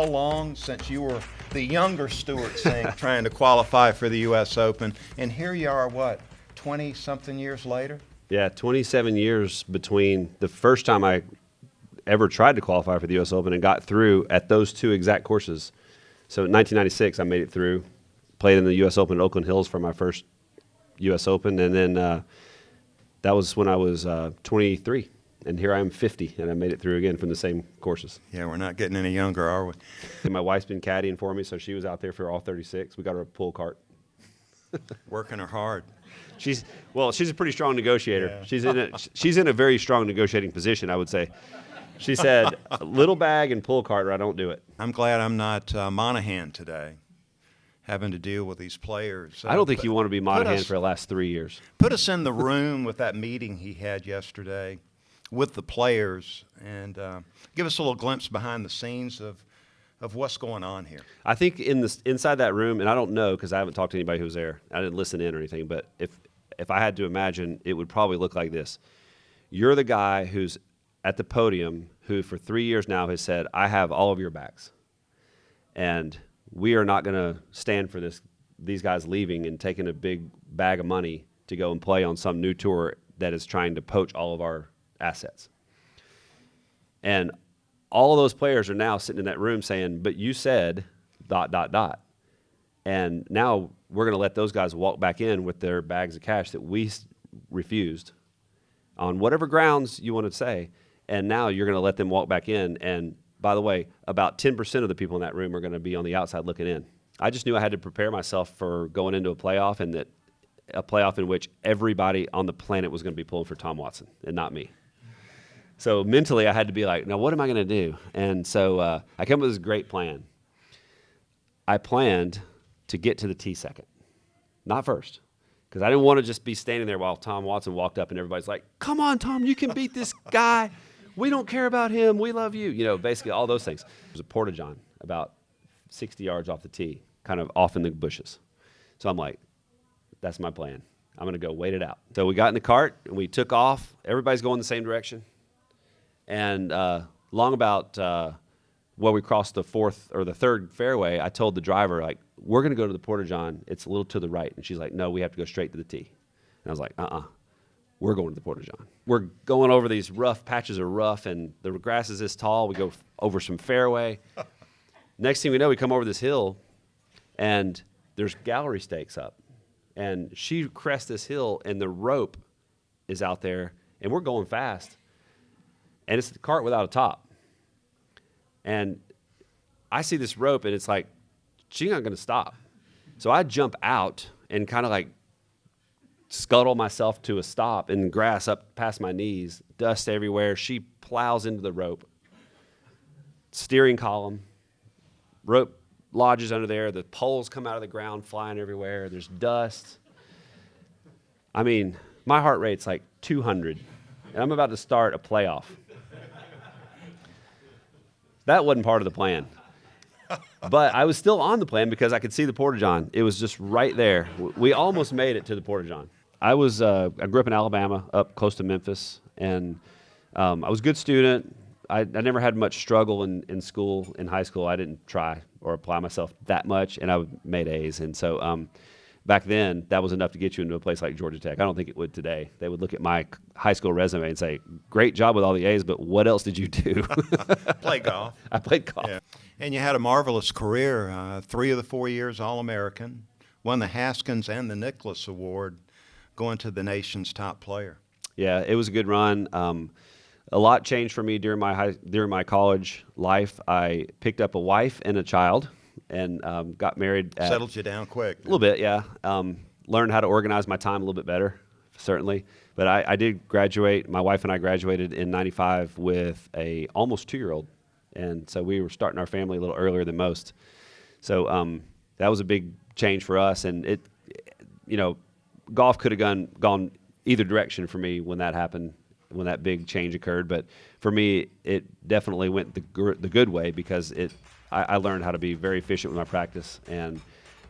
how long since you were the younger Stewart Cink trying to qualify for the U.S. Open, and here you are, what, 20-something years later? Yeah, 27 years between the first time I ever tried to qualify for the U.S. Open and got through at those two exact courses. So in 1996, I made it through, played in the U.S. Open at Oakland Hills for my first U.S. Open, and then that was when I was 23. And here I am 50, and I made it through again from the same courses. Yeah, we're not getting any younger, are we? And my wife's been caddying for me, so she was out there for all 36. We got her a pull cart. Working her hard. She's a pretty strong negotiator. Yeah. She's in a very strong negotiating position, I would say. She said, little bag and pull cart, or I don't do it. I'm glad I'm not Monahan today, having to deal with these players. I don't think you want to be Monahan for the last 3 years. Put us in the room with that meeting he had yesterday with the players, and give us a little glimpse behind the scenes of what's going on here. I think inside that room, and I don't know because I haven't talked to anybody who was there. I didn't listen in or anything, but if I had to imagine, it would probably look like this. You're the guy who's at the podium who for 3 years now has said, I have all of your backs, and we are not going to stand for these guys leaving and taking a big bag of money to go and play on some new tour that is trying to poach all of our assets. And all of those players are now sitting in that room saying, but you said ... And now we're going to let those guys walk back in with their bags of cash that we refused on whatever grounds you want to say. And now you're going to let them walk back in. And by the way, about 10% of the people in that room are going to be on the outside looking in. I just knew I had to prepare myself for going into a playoff, and that a playoff in which everybody on the planet was going to be pulling for Tom Watson and not me. So mentally, I had to be like, now what am I going to do? And so I came up with this great plan. I planned to get to the tee second, not first, because I didn't want to just be standing there while Tom Watson walked up and everybody's like, come on, Tom, you can beat this guy. We don't care about him. We love you. You know, basically all those things. It was a porta-john about 60 yards off the tee, kind of off in the bushes. So I'm like, that's my plan. I'm going to go wait it out. So we got in the cart and we took off. Everybody's going the same direction. And long about where we crossed the fourth or the third fairway, I told the driver, like, we're going to go to the porta-john. It's a little to the right. And she's like, no, we have to go straight to the tee. And I was like, we're going to the porta-john. We're going over these rough patches of rough, and the grass is this tall. We go over some fairway. Next thing we know, we come over this hill, and there's gallery stakes up. And she crests this hill, and the rope is out there, and we're going fast. And it's the cart without a top. And I see this rope, and it's like, she's not going to stop. So I jump out and kind of like scuttle myself to a stop, and grass up past my knees, dust everywhere. She plows into the rope. Steering column, rope lodges under there. The poles come out of the ground flying everywhere. There's dust. I mean, my heart rate's like 200, and I'm about to start a playoff. That wasn't part of the plan. But I was still on the plan because I could see the porta-john. It was just right there. We almost made it to the porta-john. I grew up in Alabama, up close to Memphis, and I was a good student. I never had much struggle in school, in high school. I didn't try or apply myself that much, and I made A's. And so back then, that was enough to get you into a place like Georgia Tech. I don't think it would today. They would look at my high school resume and say, great job with all the A's, but what else did you do? Play golf. I played golf. Yeah. And you had a marvelous career, 3 of the 4 years All-American, won the Haskins and the Nicklaus Award, going to the nation's top player. Yeah, it was a good run. A lot changed for me during my college life. I picked up a wife and a child, and got married. Settled you down quick. A little bit, yeah. Learned how to organize my time a little bit better, certainly. But I did graduate. My wife and I graduated in '95 with a almost 2-year-old, and so we were starting our family a little earlier than most. So that was a big change for us, and it, golf could have gone either direction for me when that happened, when that big change occurred. But for me, it definitely went the good way, because I learned how to be very efficient with my practice, and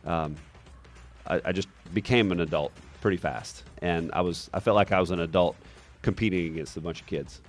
I just became an adult pretty fast. And I felt like I was an adult competing against a bunch of kids.